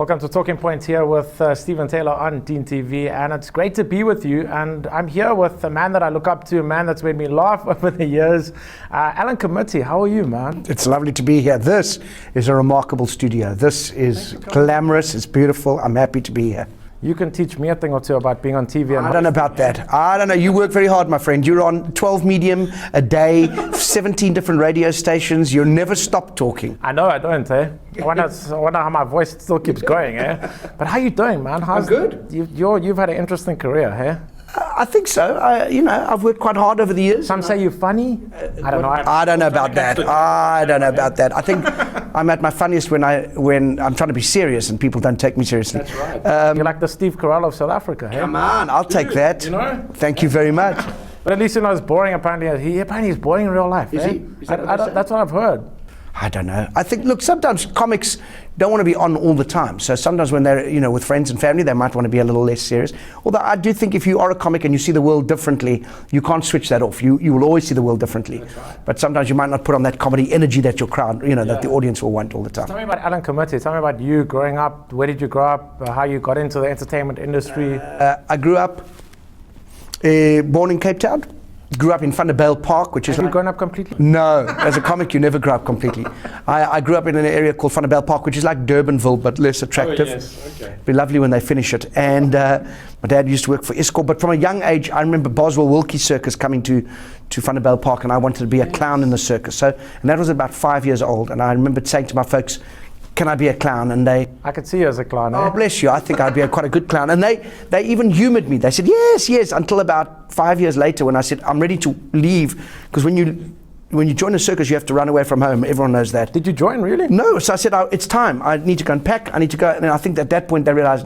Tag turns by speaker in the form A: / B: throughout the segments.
A: Welcome to Talking Point here with Stephen Taylor on Deen TV, and it's great to be with you. And I'm here with a man that I look up to, a man that's made me laugh over the years, Alan Committie. How are you, man?
B: It's lovely to be here. This is a remarkable studio. This is glamorous, it's beautiful. I'm happy to be here.
A: You can teach me a thing or two about being on TV. And
B: I don't know about that. I don't know. You work very hard, my friend. You're on 12 medium a day, 17 different radio stations. You never stop talking.
A: I know I don't, eh? I wonder how my voice still keeps going, eh? But how you doing, man?
B: I'm good.
A: You've had an interesting career, eh?
B: I think so. I've worked quite hard over the years.
A: Some say you're funny. I don't know.
B: I don't know about that. I don't know about that. I think I'm at my funniest when I'm trying to be serious and people don't take me seriously.
A: That's right. You're like the Steve Carell of South Africa.
B: Come on, I'll take that.
A: You know?
B: Thank you very much.
A: But at least you know it's boring. Apparently he's boring in real life.
B: Is
A: eh?
B: he?
A: That's what I've heard.
B: I don't know. I think, look, sometimes comics don't want to be on all the time. So sometimes when they're, with friends and family, they might want to be a little less serious. Although I do think if you are a comic and you see the world differently, you can't switch that off. You will always see the world differently.
A: That's right.
B: But sometimes you might not put on that comedy energy that your crowd, that the audience will want all the time.
A: Tell me about Alan Committie. Tell me about you growing up. Where did you grow up? How you got into the entertainment industry?
B: I grew up, born in Cape Town. Grew up in Vanderbijl Park, which is...
A: Have you grown up completely?
B: No, as a comic you never grow up completely. I grew up in an area called Vanderbijl Park, which is like Durbanville but less attractive.
A: Oh, yes. Okay.
B: It'd be lovely when they finish it. And my dad used to work for Escort, but from a young age I remember Boswell Wilkie Circus coming to Vanderbijl Park, and I wanted to be a clown in the circus. And that was about 5 years old, and I remember saying to my folks, can I be a clown? And they...
A: I could see you as a clown.
B: Oh, bless you. I think I'd be quite a good clown. And they even humoured me. They said, yes, until about 5 years later when I said, I'm ready to leave. Because when you join a circus, you have to run away from home. Everyone knows that.
A: Did you join, really?
B: No. So I said, it's time. I need to go and pack. I need to go. And I think at that point they realised,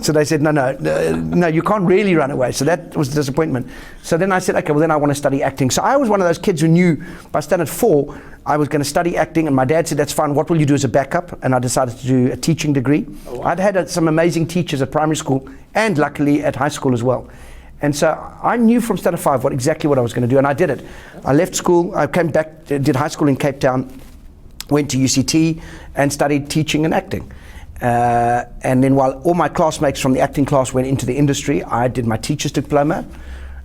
B: so they said, no, you can't really run away. So that was the disappointment. So then I said, okay, well then I want to study acting. So I was one of those kids who knew by standard 4, I was going to study acting, and my dad said, that's fine, what will you do as a backup? And I decided to do a teaching degree. Oh, wow. I'd had some amazing teachers at primary school and luckily at high school as well. And so I knew from standard 5 exactly what I was going to do, and I did it. I left school, I came back, did high school in Cape Town, went to UCT and studied teaching and acting. And then while all my classmates from the acting class went into the industry, I did my teacher's diploma,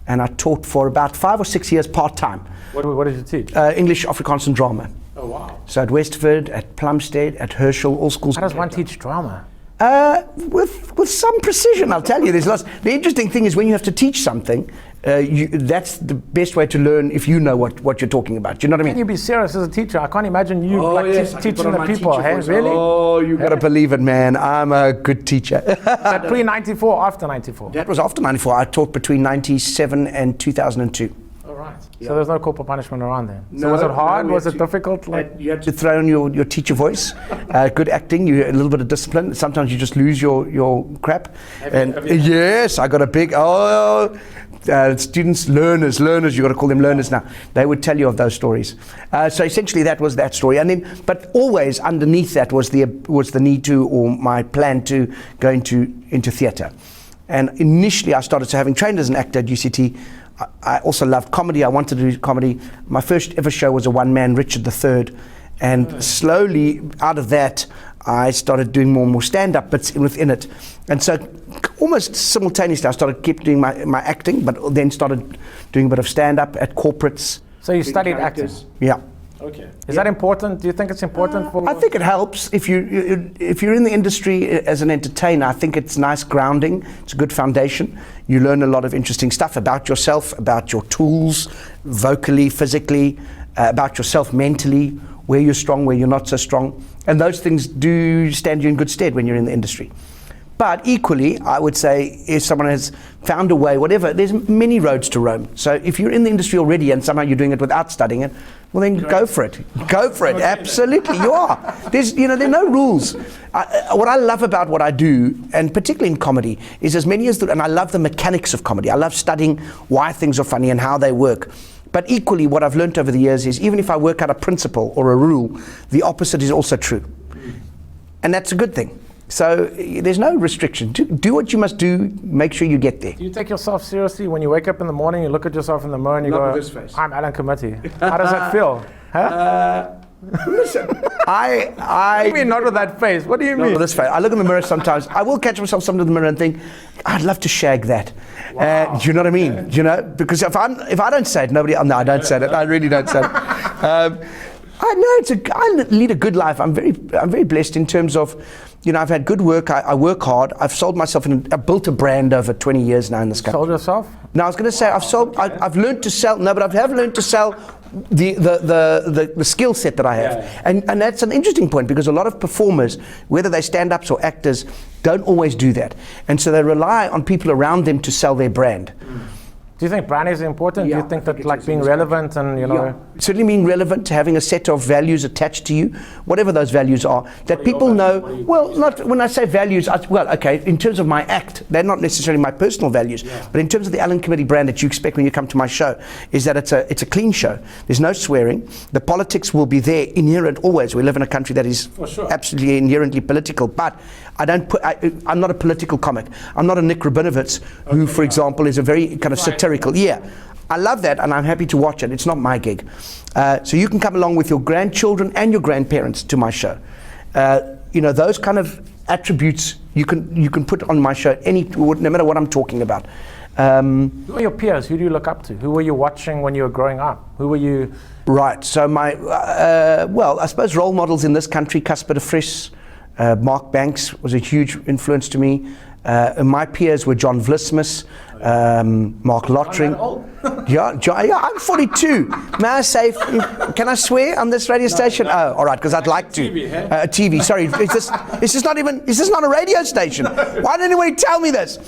B: and I taught for about 5 or 6 years part-time.
A: What did you teach?
B: English, Afrikaans and drama.
A: Oh, wow.
B: So at Westford, at Plumstead, at Herschel, all schools.
A: How does one teach drama?
B: With some precision, I'll tell you. There's lots. The interesting thing is when you have to teach something, that's the best way to learn if you know what you're talking about. Do you know what I mean?
A: Can you be serious as a teacher? I can't imagine you teaching the people. Hey,
B: voice.
A: really?
B: Oh, you got to believe it, man. I'm a good teacher.
A: That pre-94, after 94?
B: That was after 94. I taught between 97 and 2002.
A: So there's no corporal punishment around there. So was it hard? Was it difficult?
B: You had to throw in your teacher voice. Good acting, a little bit of discipline. Sometimes you just lose your crap. Yes, I got a big students, learners. You got to call them learners now. They would tell you of those stories. So essentially, that was that story. And then, but always underneath that was the need to, or my plan to go into theatre. And initially, I started having trained as an actor at UCT. I also loved comedy. I wanted to do comedy. My first ever show was a one-man, Richard III. And slowly, out of that, I started doing more and more stand-up bits within it. And so almost simultaneously, I kept doing my acting, but then started doing a bit of stand-up at corporates.
A: So you studied acting?
B: Yeah.
A: Okay. Is that important? Do you think it's important for...
B: I think it helps. If you're in the industry as an entertainer, I think it's nice grounding. It's a good foundation. You learn a lot of interesting stuff about yourself, about your tools, vocally, physically, about yourself mentally, where you're strong, where you're not so strong. And those things do stand you in good stead when you're in the industry. But equally, I would say, if someone has found a way, whatever, there's many roads to Rome. So if you're in the industry already and somehow you're doing it without studying it, well then go for it. Go for it. Absolutely, you are. There are no rules. What I love about what I do, and particularly in comedy, is as many as and I love the mechanics of comedy. I love studying why things are funny and how they work. But equally, what I've learned over the years is even if I work out a principle or a rule, the opposite is also true. And that's a good thing. So there's no restriction. Do what you must do, make sure you get there.
A: Do you take yourself seriously when you wake up in the morning, you look at yourself in the mirror and you go, I'm Alan Committie? How does that feel? Huh?
B: Listen,
A: I mean, not with that face. What do you mean?
B: With this face. I look in the mirror sometimes. I will catch myself sometimes in the mirror and think, I'd love to shag that. Do you know what I mean? Do you know? Because if I don't say it, nobody. No, I don't say it. I really don't say it. I know I lead a good life. I'm very blessed in terms of, I've had good work. I work hard. I've sold myself I've built a brand over 20 years now in this country.
A: Sold yourself?
B: No, I was going to say I've learned to sell. No, but I have learned to sell the skill set that I have, and that's an interesting point because a lot of performers, whether they stand-ups or actors, don't always do that, and so they rely on people around them to sell their brand.
A: Do you think brand is important? Do you think that like being relevant and
B: certainly being relevant, having a set of values attached to you, whatever those values are, that people know. Well, not when I say values. Okay, in terms of my act, they're not necessarily my personal values, but in terms of the Alan Committie brand that you expect when you come to my show, is that it's a clean show. There's no swearing. The politics will be there, inherent always. We live in a country that is absolutely inherently political, but I'm not a political comic. I'm not a Nick Rabinowitz, who, for example, is a very kind of satirical. Yeah, I love that, and I'm happy to watch it. It's not my gig. So you can come along with your grandchildren and your grandparents to my show. Those kind of attributes you can put on my show no matter what I'm talking about.
A: Who are your peers? Who do you look up to? Who were you watching when you were growing up? Who were you?
B: Right. So I suppose role models in this country, Casper de Vries, Mark Banks was a huge influence to me. My peers were John Vlismus, Mark Lottering. I'm 42. May I say, can I swear on this radio station? Oh, all right, because I'd like to. TV, sorry. Is this not a radio station? Why didn't anybody tell me this?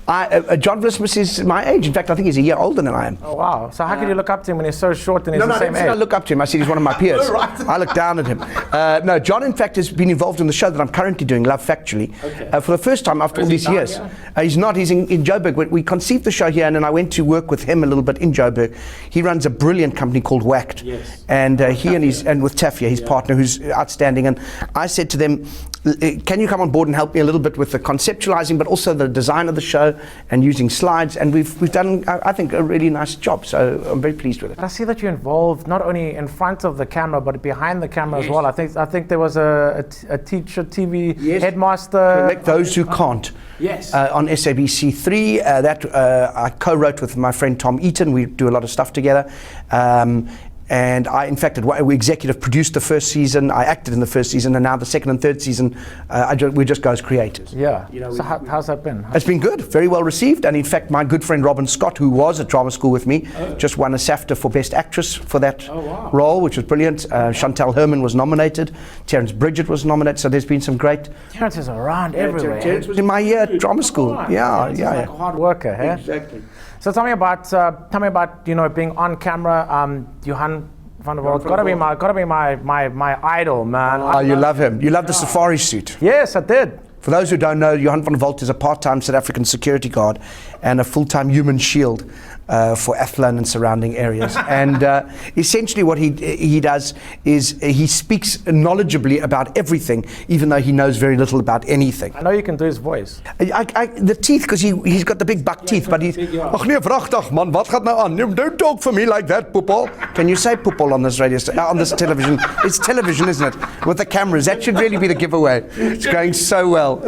B: John Vlismus is my age. In fact, I think he's a year older than I am.
A: Oh, wow. So how could you look up to him when he's so short and he's the same age?
B: I look up to him. I see he's one of my peers.
A: Right.
B: I look down at him. No, John, in fact, has been involved in the show that I'm currently doing, Love Factually, for the first time after all these years. He's not. He's in Joburg. We conceived the show here, and then I went to work with him a little bit in Joburg. He runs a brilliant company called Whacked.
A: Yes.
B: And and with Tafia, his partner, who's outstanding. And I said to them, can you come on board and help me a little bit with the conceptualizing, but also the design of the show and using slides? And we've done, I think, a really nice job. So I'm very pleased with it.
A: I see that you're involved not only in front of the camera, but behind the camera as well. I think there was a teacher, TV headmaster.
B: Correct, those who can't.
A: Yes.
B: On SABC3, I co-wrote with my friend Tom Eaton. We do a lot of stuff together. And I, in fact, we executive produced the first season. I acted in the first season, and now the second and third season, we just go as creators.
A: Yeah. So how's that been?
B: It's been good, very well received. And in fact, my good friend Robin Scott, who was at drama school with me, just won a SAFTA for Best Actress for that role, which was brilliant. Chantal Herman was nominated. Terence Bridget was nominated. So there's been some great.
A: Terence is around everywhere.
B: Terence was in my year at drama school. Yeah.
A: Like a hard worker, eh?
B: Exactly.
A: So tell me about being on camera. Johan van der Walt, gotta be my idol, man.
B: Oh, you love him. You love the safari suit.
A: Yes, I did.
B: For those who don't know, Johan van der Walt is a part-time South African security guard and a full-time human shield for Athlone and surrounding areas. And essentially what he does is he speaks knowledgeably about everything, even though he knows very little about anything.
A: I know you can do his voice.
B: The teeth, because he's got the big buck teeth, but he's... Ach nee, vragtig man, wat gaat nou aan? Don't talk for me like that, Poepel. Can you say Poepel on this on this television? It's television, isn't it? With the cameras. That should really be the giveaway. It's going so well.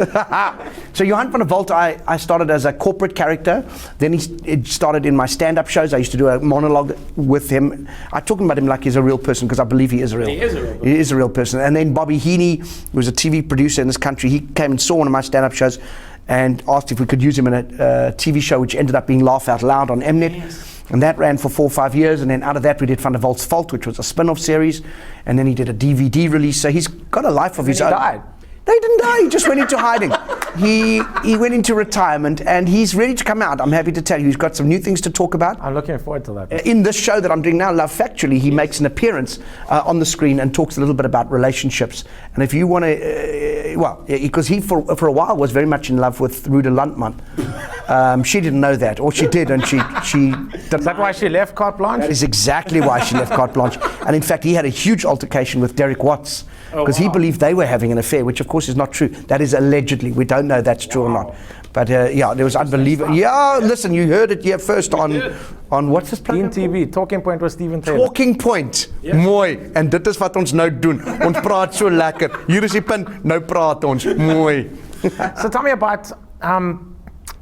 B: So Johan van der Walt, I started as a corporate character. Then it started in my stand-up shows. I used to do a monologue with him. I'm talking about him like he's a real person because I believe he is a real person. He is a real person. And then Bobby Heaney, who was a TV producer in this country, he came and saw one of my stand-up shows and asked if we could use him in a TV show, which ended up being Laugh Out Loud on Mnet. Yes. And that ran for 4 or 5 years, and then out of that we did Van der Walt's Fault, which was a spin-off series, and then he did a DVD release. So he's got a life of his own.
A: He died.
B: No, he didn't die. He just went into hiding. He went into retirement, and he's ready to come out. I'm happy to tell you, he's got some new things to talk about.
A: I'm looking forward to that.
B: In this show that I'm doing now, Love Factually, he makes an appearance on the screen and talks a little bit about relationships. And if you want to, because he for a while was very much in love with Ruda Landman. She didn't know that, or she did, and she.
A: Is that why she left Carte Blanche?
B: That is exactly why she left Carte Blanche. And in fact, he had a huge altercation with Derek Watts because he believed they were having an affair, which of course is not true. That is allegedly. We don't know if that's true or not. But there was unbelievable. Yeah, listen, you heard it here first on On what's this
A: Deen
B: program?
A: TV, Talking Point with Steven Taylor.
B: Talking Point. Mooi. En dit is wat ons nou doen. Ons praat so lekker. Hier is die punt. Nou praat ons. Mooi.
A: So tell me about,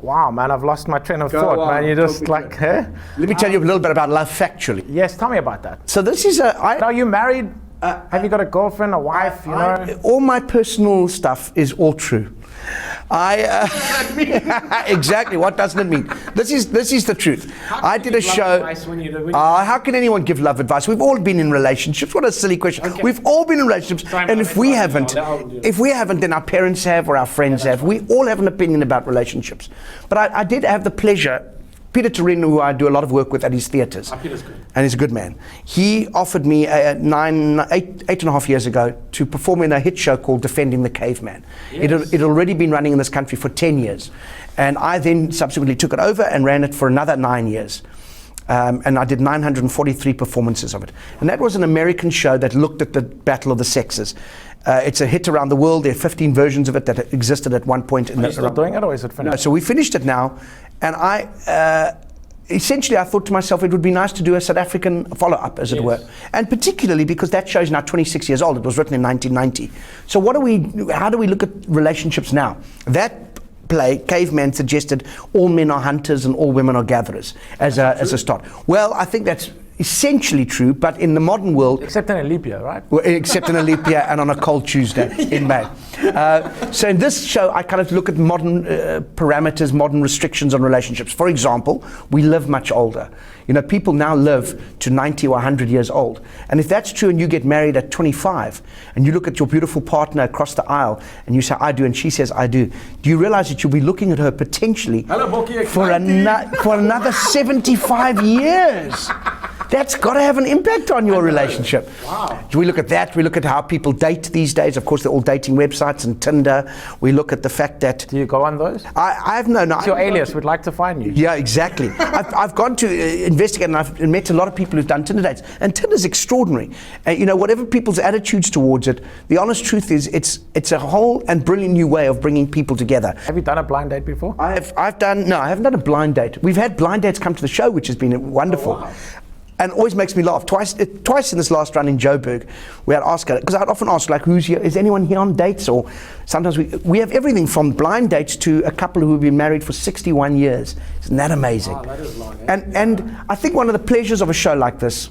A: wow, man, I've lost my train of thought, man. You just like, huh?
B: Let me tell you a little bit about love factually.
A: Yes, tell me about that.
B: So this is
A: Are you married? Have you got a girlfriend, a wife, you know?
B: All my personal stuff is all true. Exactly. What doesn't it mean? This is the truth. I did a show. How can anyone give love advice? We've all been in relationships. What a silly question. Okay. We've all been in relationships, and if we haven't, then our parents have or our friends have. We all have an opinion about relationships. But I did have the pleasure. Peter Turin, who I do a lot of work with at his theatres, and he's a good man. He offered me 8.5 years ago to perform in a hit show called Defending the Caveman. Yes. It had already been running in this country for 10 years. And I then subsequently took it over and ran it for another 9 years. And I did 943 performances of it. And that was an American show that looked at the battle of the sexes. It's a hit around the world. There are 15 versions of it that existed at one point. Are
A: you still doing it, or is it finished?
B: No, so we finished it now. And essentially I thought to myself, it would be nice to do a South African follow-up, as it were. And particularly because that show is now 26 years old. It was written in 1990. So how do we look at relationships now? That play, Caveman, suggested all men are hunters and all women are gatherers as a start. Well, I think that's essentially true, but in the modern world...
A: Except in a leap year, right?
B: Well, except in a leap year and on a cold Tuesday in May. So in this show, I kind of look at modern parameters, modern restrictions on relationships. For example, we live much older. You know, people now live to 90 or 100 years old. And if that's true and you get married at 25, and you look at your beautiful partner across the aisle, and you say, I do, and she says, I do you realize that you'll be looking at her potentially for another 75 years? That's got to have an impact on your relationship.
A: Wow.
B: We look at that. We look at how people date these days. Of course, they're all dating websites and Tinder. We look at the fact that...
A: Do you go on those?
B: I've no.
A: It's your alias. We'd like to find you.
B: Yeah, exactly. I've gone to investigate, and I've met a lot of people who've done Tinder dates. And Tinder's extraordinary. You know, whatever people's attitudes towards it, the honest truth is it's a whole and brilliant new way of bringing people together.
A: Have you done a blind date before?
B: No, I haven't done a blind date. We've had blind dates come to the show, which has been wonderful. Oh, wow. And always makes me laugh. Twice in this last run in Joburg, we had asked her, because I'd often ask, like, who's here? Is anyone here on dates? Or sometimes we have everything from blind dates to a couple who've been married for 61 years. Isn't that amazing?
A: Wow, that is long.
B: And I think one of the pleasures of a show like this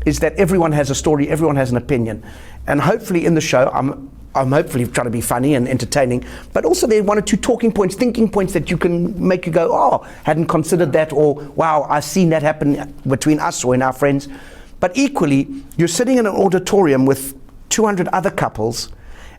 B: is that everyone has a story, everyone has an opinion. And hopefully in the show, I'm hopefully trying to be funny and entertaining, but also there are one or two talking points, thinking points that you can make you go, oh, hadn't considered that, or wow, I've seen that happen between us or in our friends. But equally, you're sitting in an auditorium with 200 other couples,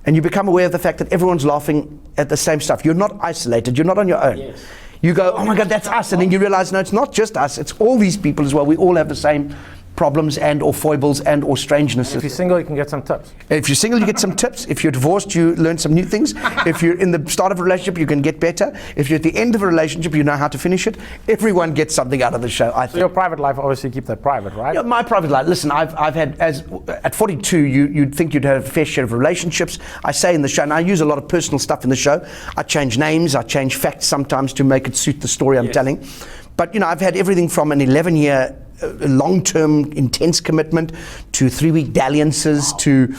B: and you become aware of the fact that everyone's laughing at the same stuff. You're not isolated, you're not on your own.
A: Yes.
B: You go, oh my God, that's us, and then you realize, no, it's not just us, it's all these people as well. We all have the same problems and or foibles and or strangenesses.
A: If you're single, you can get some tips.
B: If you're single, you get some tips. If you're divorced, you learn some new things. If you're in the start of a relationship, you can get better. If you're at the end of a relationship, you know how to finish it. Everyone gets something out of the show, I think.
A: So your private life, obviously keep that private, right?
B: Yeah, my private life, listen, I've had, at 42, you'd think you'd have a fair share of relationships. I say in the show, and I use a lot of personal stuff in the show. I change names, I change facts sometimes to make it suit the story I'm telling. But, you know, I've had everything from an 11-year long-term intense commitment to 3-week dalliances to,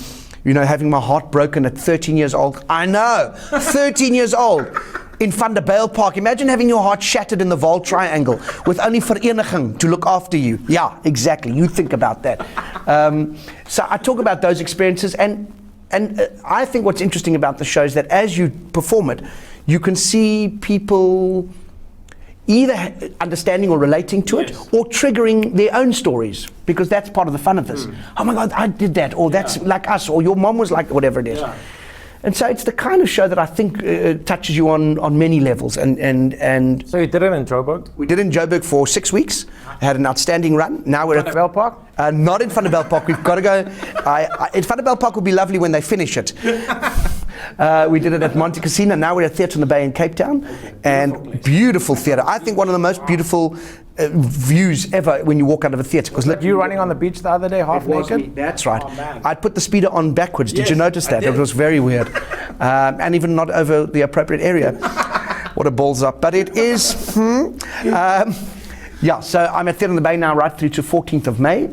B: you know, having my heart broken at 13 years old. I know, 13 years old in Van der Bijl Park. Imagine having your heart shattered in the Vaal Triangle with only Vereniging to look after you. Yeah, exactly. You think about that. So I talk about those experiences, and I think what's interesting about the show is that as you perform it, you can see people either understanding or relating to it, or triggering their own stories, because that's part of the fun of this. Oh my God, I did that, or that's like us, or your mom was like, whatever it is. And so it's the kind of show that I think touches you on many levels. And
A: so you did it in Joburg?
B: We did it in Joburg for 6 weeks. I had an outstanding run. Now we're
A: at Van der Bijl Park?
B: Not in Van der Bijl Park. We've got to go. In Van der Bijl Park would be lovely when they finish it. We did it at Monte Casino. Now we're at Theatre on the Bay in Cape Town. And beautiful theatre. I think one of the most beautiful views ever when you walk out of a theatre.
A: Because you running on the beach the other day, half naked?
B: That's right. I put the speeder on backwards. Did you notice that? It was very weird. And even not over the appropriate area. What a balls up. But it is... Yeah, so I'm at Theatre on the Bay now right through to 14th of May.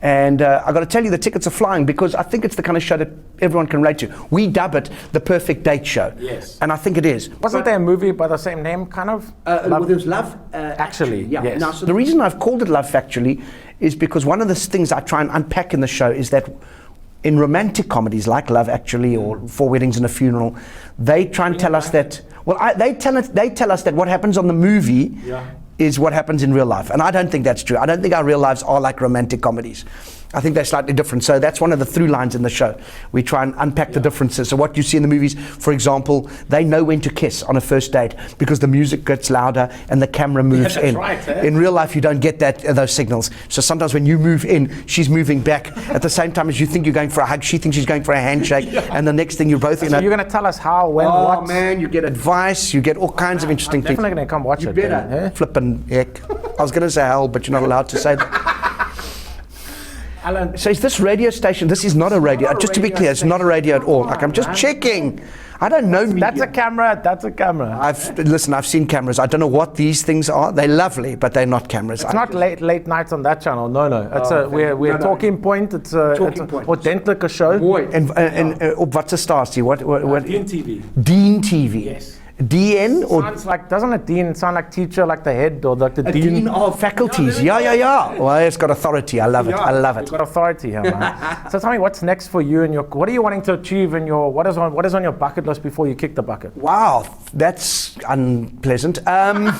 B: And I've got to tell you, the tickets are flying because I think it's the kind of show that everyone can relate to. We dub it the perfect date show.
A: Yes.
B: And I think it is.
A: Wasn't there a movie by the same name, kind of?
B: Well, there was Love
A: Actually.
B: Yeah.
A: Yes.
B: Now, so the reason I've called it Love Factually is because one of the things I try and unpack in the show is that in romantic comedies like Love Actually or Four Weddings and a Funeral, they try and tell us that, they tell us that what happens on the movie is what happens in real life. And I don't think that's true. I don't think our real lives are like romantic comedies. I think they're slightly different. So that's one of the through lines in the show. We try and unpack the differences. So what you see in the movies, for example, they know when to kiss on a first date because the music gets louder and the camera moves in.
A: Right, eh?
B: In real life, you don't get those signals. So sometimes when you move in, she's moving back. At the same time as you think you're going for a hug, she thinks she's going for a handshake. And the next thing you're both in
A: So you're going to tell us how, when,
B: oh,
A: what?
B: Man, you get advice. You get all kinds of interesting things.
A: Definitely going to come watch
B: You
A: it.
B: better.
A: Then, eh?
B: Flippin' heck. I was going to say hell, but you're not allowed to say that.
A: Alan,
B: So is this radio station? This is not a radio. Just to be clear, it's not a radio at all. Like I'm just checking. I don't know.
A: that's a camera. That's a camera.
B: I've seen cameras. I don't know what these things are. They're lovely, but they're not cameras.
A: It's not late nights on that channel. No. It's we're Talking Point. It's a authentic show.
B: And what's a stasie? What?
A: Deen TV.
B: Deen TV.
A: Yes.
B: DN or
A: Sounds like, doesn't a dean sound like teacher, like the head or like the dean?
B: of faculties. Yeah. Well, it's got authority. I love it. I love it.
A: You've got authority here, man. So tell me, what's next for you and your? What are you wanting to achieve in your? What is on your bucket list before you kick the bucket?
B: Wow, that's unpleasant. I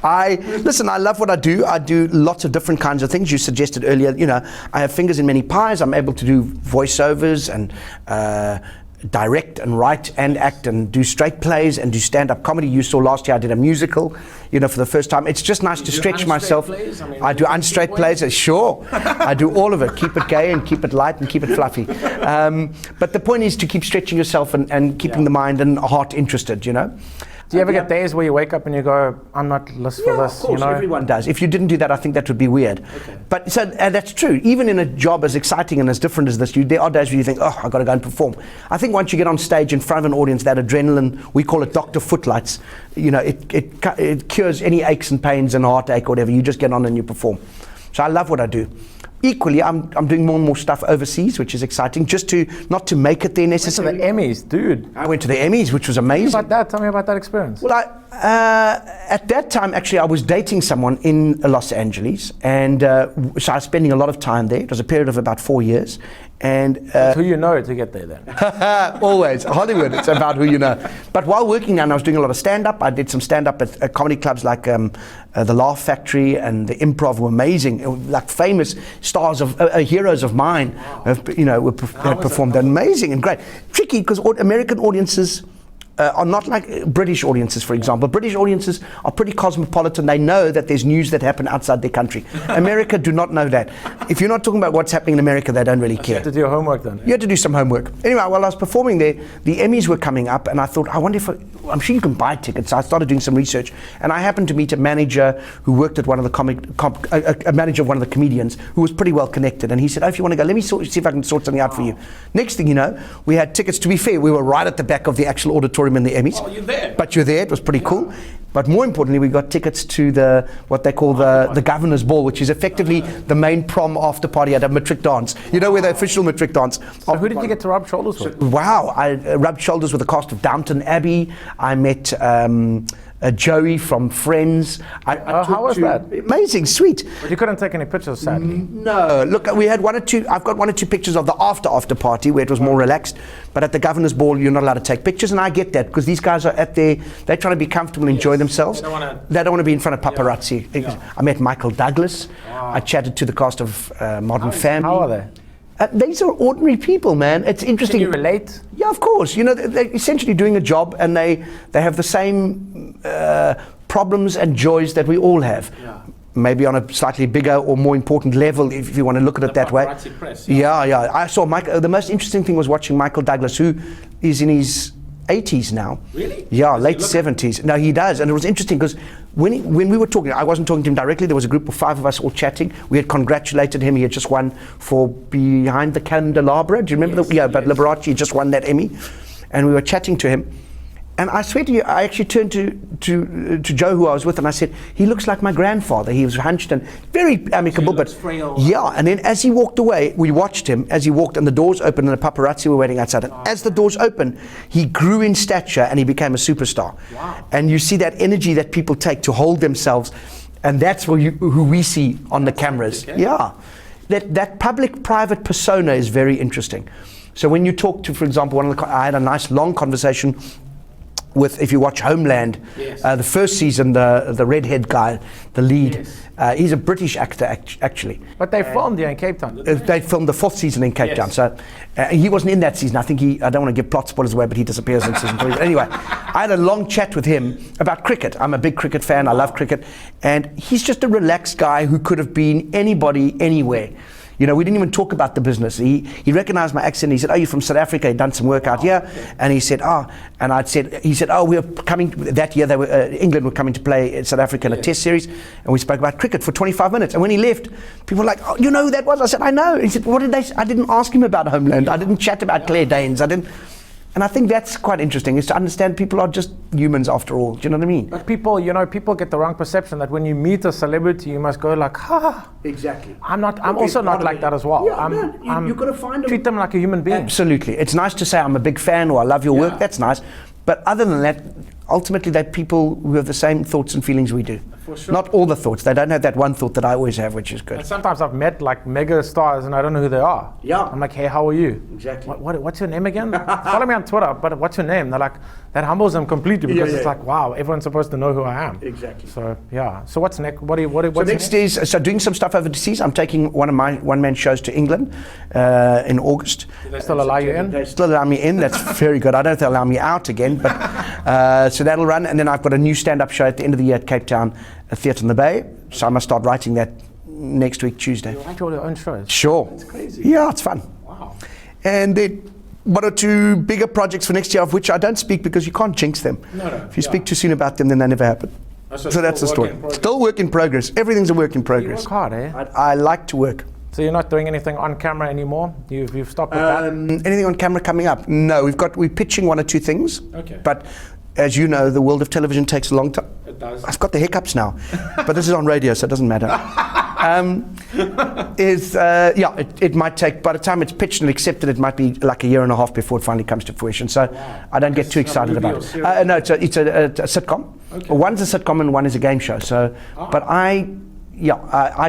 B: love what I do. I do lots of different kinds of things. You suggested earlier, I have fingers in many pies. I'm able to do voiceovers and direct and write and act and do straight plays and do stand-up comedy. You saw last year I did a musical, for the first time. It's just nice to stretch myself. I do unstraight plays, sure. I do all of it. Keep it gay and keep it light and keep it fluffy. But the point is to keep stretching yourself and keeping the mind and heart interested,
A: Do you ever get days where you wake up and you go, I'm not list for this?
B: Of course, everyone does. If you didn't do that, I think that would be weird. Okay. But so that's true. Even in a job as exciting and as different as this, there are days where you think, oh, I've got to go and perform. I think once you get on stage in front of an audience, that adrenaline, we call it Dr. Footlights, it cures any aches and pains and heartache or whatever. You just get on and you perform. So I love what I do. Equally, I'm doing more and more stuff overseas, which is exciting, just not to make it there necessarily.
A: The Emmys, dude.
B: I went to the Emmys, which was amazing.
A: Tell me about that experience.
B: Well, at that time, actually, I was dating someone in Los Angeles, and so I was spending a lot of time there. It was a period of about 4 years. And
A: who you know to get there then?
B: Always. Hollywood, it's about who you know. But while working there, I was doing a lot of stand-up. I did some stand-up at comedy clubs like the Laugh Factory and the Improv were amazing. Like famous stars of heroes of mine, have performed amazing and great. Tricky because American audiences are not like British audiences, for example. British audiences are pretty cosmopolitan. They know that there's news that happen outside their country. America do not know that. If you're not talking about what's happening in America, they don't really care.
A: You had to do your homework then?
B: You had to do some homework. Anyway, while I was performing there, the Emmys were coming up, and I thought, I wonder if I'm sure you can buy tickets. So I started doing some research, and I happened to meet a manager who worked at one of the a manager of one of the comedians who was pretty well connected, and he said, oh, if you want to go, let me see if I can sort something out for you. Next thing you know, we had tickets. To be fair, we were right at the back of the actual auditorium in the Emmys.
A: Oh, you're there.
B: But you're there. It was pretty cool. But more importantly, we got tickets to what they call the Governor's Ball, which is effectively the main prom after party at a matric dance. You know, where the official matric dance.
A: So who did you get to rub shoulders with?
B: Wow. I rubbed shoulders with the cast of Downton Abbey. I met Joey from Friends.
A: How was that?
B: Amazing, sweet.
A: But you couldn't take any pictures, sadly.
B: No, look, we had I've got one or two pictures of the after party where it was more relaxed. But at the Governor's Ball, you're not allowed to take pictures, and I get that because these guys are they're trying to be comfortable, enjoy themselves. They don't want to be in front of paparazzi. Yeah. I met Michael Douglas. Wow. I chatted to the cast of Modern Family.
A: How are they?
B: These are ordinary people, man. It's interesting.
A: Can you relate?
B: Yeah, of course. They're essentially doing a job, and they have the same problems and joys that we all have. Yeah. Maybe on a slightly bigger or more important level, if you want to look at it that way.
A: Press,
B: yeah. I saw Michael. The most interesting thing was watching Michael Douglas, who is in his 80s now.
A: Really?
B: Yeah, late 70s. No, he does. And it was interesting because when we were talking, I wasn't talking to him directly. There was a group of 5 of us all chatting. We had congratulated him. He had just won for Behind the Candelabra. Do you remember? But Liberace just won that Emmy. And we were chatting to him. And I swear to you, I actually turned to Joe, who I was with, and I said, he looks like my grandfather. He was hunched and very amicable, but
C: frail.
B: yeah. And then as he walked away, we watched him as he walked, and the doors opened, and the paparazzi were waiting outside. And as the doors opened, he grew in stature, and he became a superstar.
C: Wow.
B: And you see that energy that people take to hold themselves, and that's who we see on the cameras.
C: Okay.
B: Yeah, that public-private persona is very interesting. So when you talk to, for example, I had a nice long conversation with, if you watch Homeland,
C: yes.
B: The first season, the redhead guy, the lead,
C: Yes.
B: he's a British actor actually.
A: But they filmed here in Cape Town.
B: They filmed the 4th season in Cape
C: Yes.
B: Town, so he wasn't in that season. I think I don't want to give plot spoilers away, but he disappears in season 3. But anyway, I had a long chat with him about cricket. I'm a big cricket fan. I love cricket, and he's just a relaxed guy who could have been anybody, anywhere. You know, we didn't even talk about the business. He recognized my accent. He said, "Oh, you're from South Africa. He'd done some work out here."
C: Okay.
B: And he said, he said, "Oh, we're coming." That year, England were coming to play in South Africa in a test series, and we spoke about cricket for 25 minutes. And when he left, people were like, "Oh, you know who that was?" I said, "I know." And he said, "What did they say?" I didn't ask him about Homeland. I didn't chat about Claire Danes. I didn't. And I think that's quite interesting, is to understand people are just humans after all. Do you know what I mean?
A: But people, people get the wrong perception that when you meet a celebrity, you must go like, ha.
B: Exactly.
A: I'm also not like that as well.
B: Yeah, you've got to find
A: treat them like a human being.
B: Absolutely. It's nice to say I'm a big fan or I love your
C: Yeah.
B: work. That's nice. But other than that, ultimately they're people who have the same thoughts and feelings we do.
C: For sure.
B: Not all the thoughts. They don't have that one thought that I always have, which is good.
A: And sometimes I've met like mega stars and I don't know who they are.
B: Yeah.
A: I'm like, hey, how are you?
B: Exactly.
A: What's your name again? Follow me on Twitter, but what's your name? They're like, that humbles them completely because it's like, wow, everyone's supposed to know who I am.
B: Exactly.
A: So yeah. So what's next? What's
B: So next is doing some stuff overseas. I'm taking one of my one-man shows to England in August.
A: Do they still allow you in?
B: They still allow me in. That's very good. I don't know if they'll allow me out again, but so that'll run. And then I've got a new stand-up show at the end of the year at Cape Town, a theatre in the Bay. So I must start writing that next week, Tuesday.
A: You write all your own shows?
B: Sure.
C: That's crazy.
B: Yeah, it's fun.
C: Wow.
B: And then one or two bigger projects for next year, of which I don't speak because you can't jinx them.
C: No.
B: If you speak too soon about them, then they never happen. So that's the story. Still work in progress. Everything's a work in
A: You
B: progress.
A: work hard, eh?
B: I like to work.
A: So you're not doing anything on camera anymore? You've stopped with that?
B: Anything on camera coming up? No, we're pitching one or two things.
C: Okay.
B: But as you know, the world of television takes a long time.
C: It does.
B: I've got the hiccups now, but this is on radio, so it doesn't matter. It might take, by the time it's pitched and accepted, it might be like a year and a half before it finally comes to fruition. So I don't get too excited about it. No, it's a sitcom.
C: Okay.
B: One's a sitcom and one is a game show. So, but I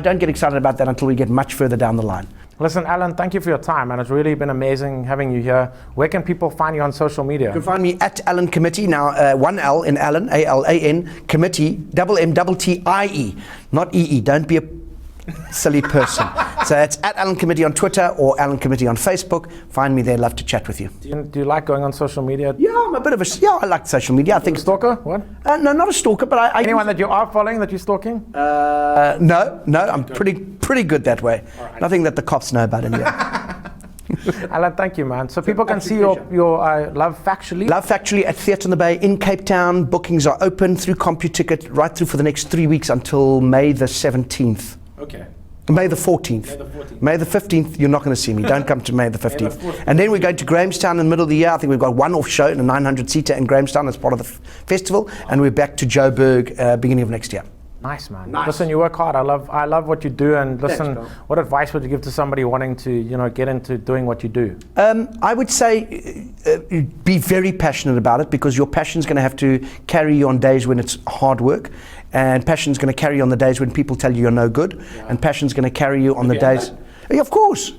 B: don't get excited about that until we get much further down the line.
A: Listen, Alan, thank you for your time, and it's really been amazing having you here. Where can people find you on social media?
B: You can find me at Alan Committie, now one L in Alan, A-L-A-N, Committie, M-T-T-I-E, not E-E, don't be a silly person. So it's at Alan Committie on Twitter or Alan Committie on Facebook. Find me there, love to chat with you.
A: Do you like going on social media?
B: Yeah, I'm a bit of I like social media. I think
A: Stalker? What?
B: no, not a stalker, but I
A: Anyone that you are following that you're stalking?
B: No, I'm pretty good that way.
C: Right.
B: Nothing that the cops know about anyway.
A: Alan, thank you, man. So people can see your Love Factually?
B: Love Factually at Theatre in the Bay in Cape Town. Bookings are open through CompuTicket right through for the next 3 weeks until May the 17th.
C: Okay.
B: May the 14th.
C: May the 14th.
B: May the 15th, you're not going to see me. Don't come to May the 15th.
C: May the 14th.
B: And then we're going to Grahamstown in the middle of the year. I think we've got one off show in a 900-seater in Grahamstown as part of the festival. And we're back to Joburg beginning of next year.
A: Nice, man.
B: Nice.
A: Listen, you work hard. I love what you do. And listen,
B: Thanks,
A: what advice would you give to somebody wanting to, get into doing what you do?
B: I would say be very passionate about it, because your passion's going to have to carry you on days when it's hard work, and passion's going to carry you on the days when people tell you you're no good, and passion's going to carry you on the days. Yeah, of course.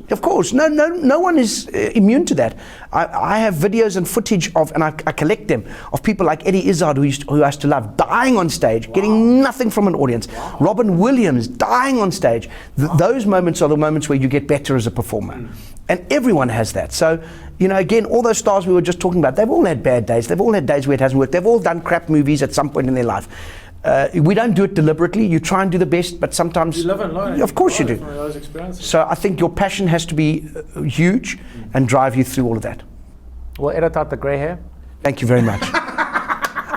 B: No one is immune to that. I have videos and footage of, and I collect them, of people like Eddie Izzard, who I used to love, dying on stage, getting nothing from an audience. Robin Williams dying on stage. Those moments are the moments where you get better as a performer. And everyone has that. So, again, all those stars we were just talking about, they've all had bad days. They've all had days where it hasn't worked. They've all done crap movies at some point in their life. We don't do it deliberately. You try and do the best, but sometimes
C: You live and learn.
B: Of course you do.
C: From those experiences.
B: So I think your passion has to be huge and drive you through all of that.
A: We'll edit out the grey hair.
B: Thank you very much.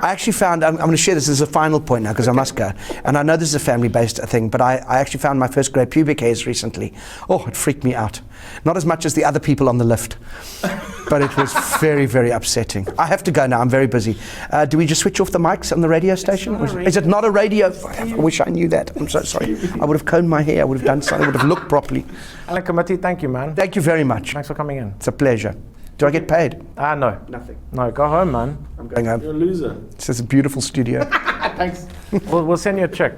B: I actually found, I'm going to share this as a final point now because I must go. And I know this is a family-based thing, but I actually found my first grey pubic hairs recently. Oh, it freaked me out. Not as much as the other people on the lift, but it was very, very upsetting. I have to go now. I'm very busy. Do we just switch off the mics on the radio station? Is it not a radio? I wish I knew that. I'm so sorry. I would have combed my hair. I would have done something. I would have looked properly.
A: Alan Committie, thank you, man.
B: Thank you very much.
A: Thanks for coming in.
B: It's a pleasure. Do I get paid?
A: No.
B: Nothing.
A: No, go home, man.
B: I'm going home.
C: You're a loser.
B: This is a beautiful studio.
C: Thanks.
A: We'll send you a check.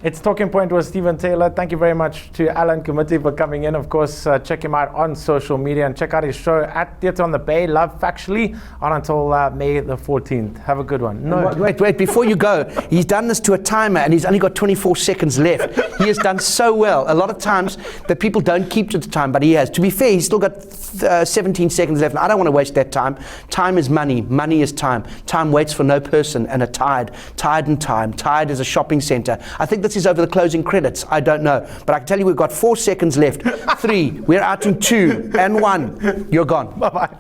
A: It's Talking Point with Stephen Taylor. Thank you very much to Alan Committie for coming in. Of course, check him out on social media and check out his show at Theatre on the Bay, Love Factually, on until May the 14th. Have a good one. No.
B: Wait, before you go, he's done this to a timer and he's only got 24 seconds left. He has done so well. A lot of times that people don't keep to the time, but he has. To be fair, he's still got 17 seconds left. I don't want to waste that time. Time is money. Money is time. Time waits for no person, and a tide. Tide and time. Tide is a shopping center. I think this is over the closing credits. I don't know. But I can tell you we've got 4 seconds left. 3. We're out in 2 and 1. You're gone.
A: Bye-bye.